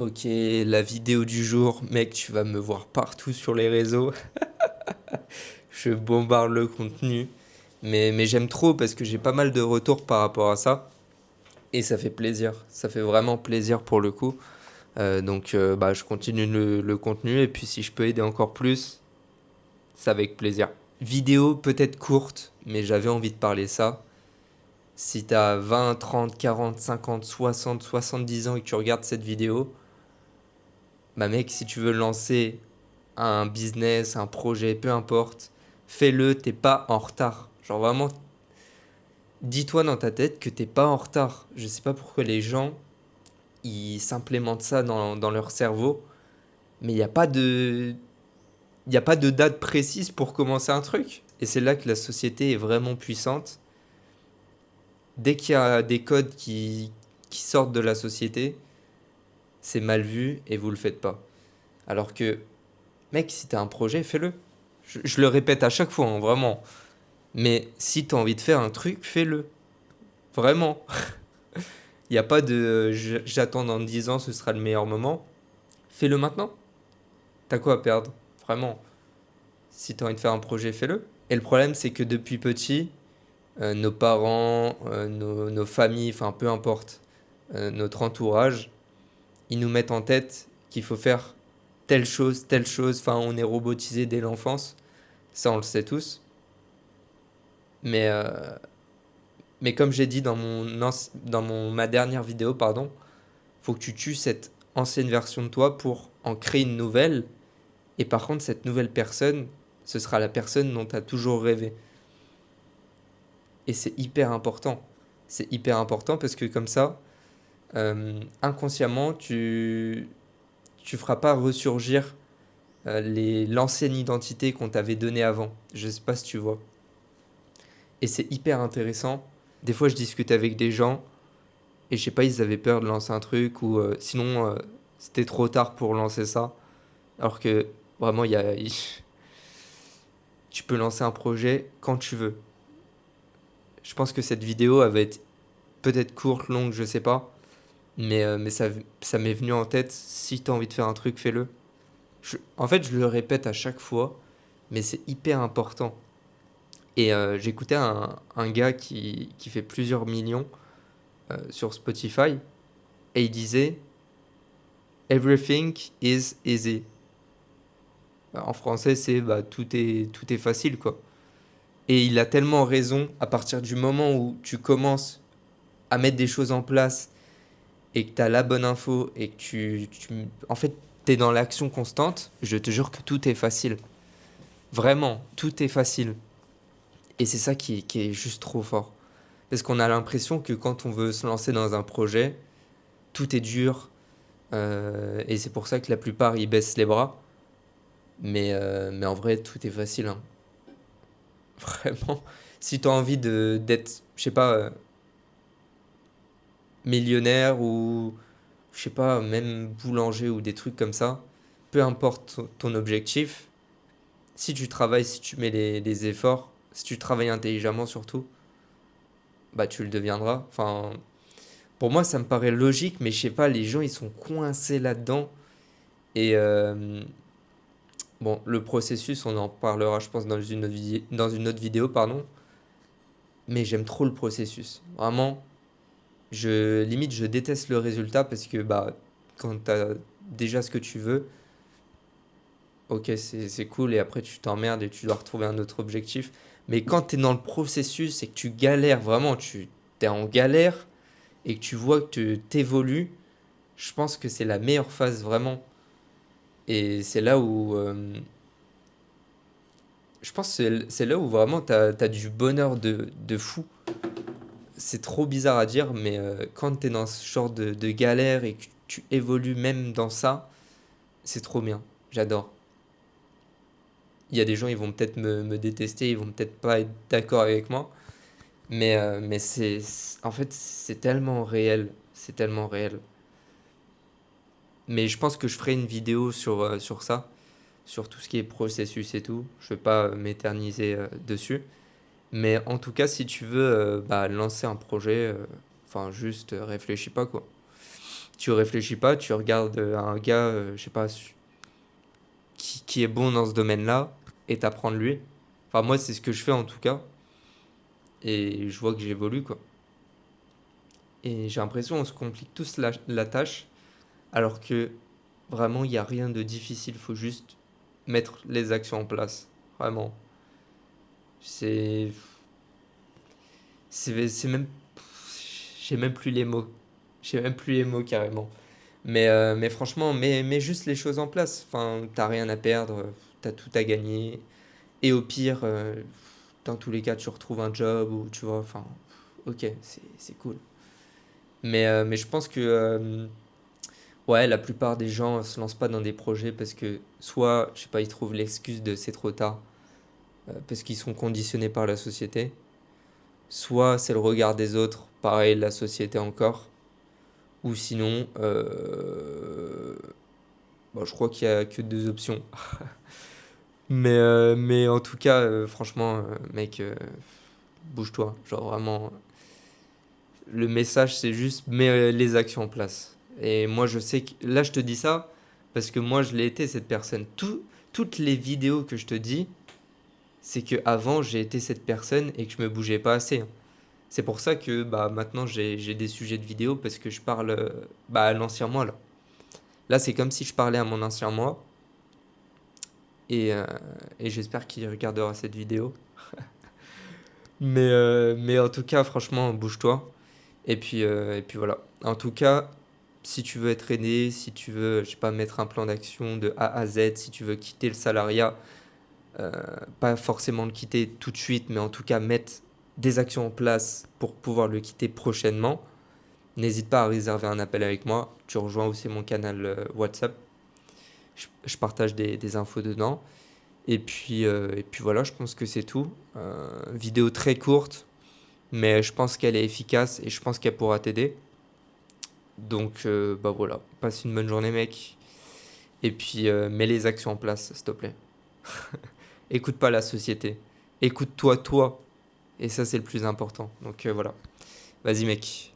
Ok, la vidéo du jour, mec, tu vas me voir partout sur les réseaux. Je bombarde le contenu. Mais j'aime trop parce que j'ai pas mal de retours par rapport à ça. Et ça fait plaisir. Ça fait vraiment plaisir pour le coup. Donc, je continue le contenu. Et puis si je peux aider encore plus, c'est avec plaisir. Vidéo peut-être courte, mais j'avais envie de parler ça. Si t'as 20, 30, 40, 50, 60, 70 ans et que tu regardes cette vidéo, bah mec, si tu veux lancer un business, un projet, peu importe, fais-le, t'es pas en retard. Genre vraiment, dis-toi dans ta tête que t'es pas en retard. Je sais pas pourquoi les gens, ils s'implémentent ça dans leur cerveau, mais il y a pas de date précise pour commencer un truc. Et c'est là que la société est vraiment puissante. Dès qu'il y a des codes qui sortent de la société, c'est mal vu et vous le faites pas. Alors que, mec, si t'as un projet, fais-le. Je le répète à chaque fois, hein, vraiment. Mais si tu as envie de faire un truc, fais-le. Vraiment. Il n'y a pas de j'attends dans 10 ans, ce sera le meilleur moment. Fais-le maintenant. T'as quoi à perdre? Vraiment. Si tu as envie de faire un projet, fais-le. Et le problème, c'est que depuis petit, nos parents, nos familles, enfin peu importe, notre entourage, ils nous mettent en tête qu'il faut faire telle chose, telle chose. Enfin, on est robotisé dès l'enfance. Ça, on le sait tous. Mais, euh, mais comme j'ai dit ma dernière vidéo, pardon, faut que tu tues cette ancienne version de toi pour en créer une nouvelle. Et par contre, cette nouvelle personne, ce sera la personne dont tu as toujours rêvé. Et c'est hyper important. C'est hyper important parce que comme ça, inconsciemment, tu feras pas ressurgir l'ancienne identité qu'on t'avait donnée avant. Je sais pas si tu vois. Et c'est hyper intéressant. Des fois, je discute avec des gens et je sais pas, ils avaient peur de lancer un truc ou sinon c'était trop tard pour lancer ça. Alors que vraiment, tu peux lancer un projet quand tu veux. Je pense que cette vidéo, elle va être peut-être courte, longue, je sais pas. Mais ça m'est venu en tête. Si tu as envie de faire un truc, fais-le. En fait, je le répète à chaque fois, mais c'est hyper important. Et j'écoutais un gars qui fait plusieurs millions sur Spotify et il disait Everything is easy. En français, c'est bah, tout est facile, quoi. Et il a tellement raison, à partir du moment où tu commences à mettre des choses en place et que tu as la bonne info et que en fait, tu es dans l'action constante, je te jure que tout est facile. Vraiment, tout est facile. Et c'est ça qui est juste trop fort. Parce qu'on a l'impression que quand on veut se lancer dans un projet, tout est dur. Et c'est pour ça que la plupart, ils baissent les bras. Mais en vrai, tout est facile, hein. Vraiment. Si tu as envie d'être, je sais pas, millionnaire ou je sais pas, même boulanger ou des trucs comme ça, peu importe ton objectif, si tu travailles, si tu mets les efforts, si tu travailles intelligemment surtout, bah tu le deviendras. Enfin, pour moi, ça me paraît logique, mais je sais pas, les gens ils sont coincés là-dedans. Et bon, le processus, on en parlera, je pense, dans une autre vidéo, pardon. Mais j'aime trop le processus. Vraiment, limite, je déteste le résultat parce que bah, quand tu as déjà ce que tu veux, ok, c'est cool et après tu t'emmerdes et tu dois retrouver un autre objectif. Mais quand tu es dans le processus et que tu galères, vraiment, tu es en galère et que tu vois que tu t'évolues, je pense que c'est la meilleure phase vraiment. Et c'est là où, je pense que c'est là où vraiment tu as du bonheur de fou. C'est trop bizarre à dire, mais quand tu es dans ce genre de galère et que tu évolues même dans ça, c'est trop bien. J'adore. Il y a des gens, ils vont peut-être me détester, ils vont peut-être pas être d'accord avec moi. Mais en fait, c'est tellement réel. C'est tellement réel. Mais je pense que je ferai une vidéo sur ça, sur tout ce qui est processus et tout. Je vais pas m'éterniser dessus. Mais en tout cas, si tu veux bah, lancer un projet, enfin juste réfléchis pas quoi. Tu réfléchis pas, tu regardes un gars, je sais pas, qui est bon dans ce domaine-là et t'apprends de lui. Enfin, moi, c'est ce que je fais en tout cas. Et je vois que j'évolue, quoi. Et j'ai l'impression qu'on se complique tous la tâche, alors que vraiment, il n'y a rien de difficile. Il faut juste mettre les actions en place. Vraiment. C'est. C'est même. J'ai même plus les mots. J'ai même plus les mots carrément. Mais franchement, mets juste les choses en place. Enfin, t'as rien à perdre, t'as tout à gagner. Et au pire, dans tous les cas, tu retrouves un job ou tu vois, enfin, ok, c'est cool. Mais je pense que, ouais, la plupart des gens se lancent pas dans des projets parce que soit, je sais pas, ils trouvent l'excuse de c'est trop tard, parce qu'ils sont conditionnés par la société, soit c'est le regard des autres, pareil, la société encore, ou sinon, bon, je crois qu'il y a que deux options. Mais en tout cas, franchement, mec, bouge-toi. Genre vraiment, le message, c'est juste mets les actions en place. Et moi, je sais que là, je te dis ça parce que moi, je l'ai été cette personne. Toutes les vidéos que je te dis, c'est que avant, j'ai été cette personne et que je me bougeais pas assez, hein. C'est pour ça que bah, maintenant, j'ai des sujets de vidéo parce que je parle bah, à l'ancien moi là. Là, c'est comme si je parlais à mon ancien moi et, euh, et j'espère qu'il regardera cette vidéo. Mais en tout cas, franchement, bouge-toi. Et puis voilà. En tout cas, si tu veux être aidé, si tu veux, je sais pas, mettre un plan d'action de A à Z, si tu veux quitter le salariat, euh, pas forcément le quitter tout de suite, mais en tout cas mettre des actions en place pour pouvoir le quitter prochainement, n'hésite pas à réserver un appel avec moi. Tu rejoins aussi mon canal WhatsApp. Je partage des infos dedans. Et puis voilà, je pense que c'est tout. Vidéo très courte, mais je pense qu'elle est efficace et je pense qu'elle pourra t'aider. Donc, bah voilà, passe une bonne journée, mec. Et puis, mets les actions en place, s'il te plaît. Écoute pas la société. Écoute-toi, toi. Et ça, c'est le plus important. Donc, voilà. Vas-y, mec.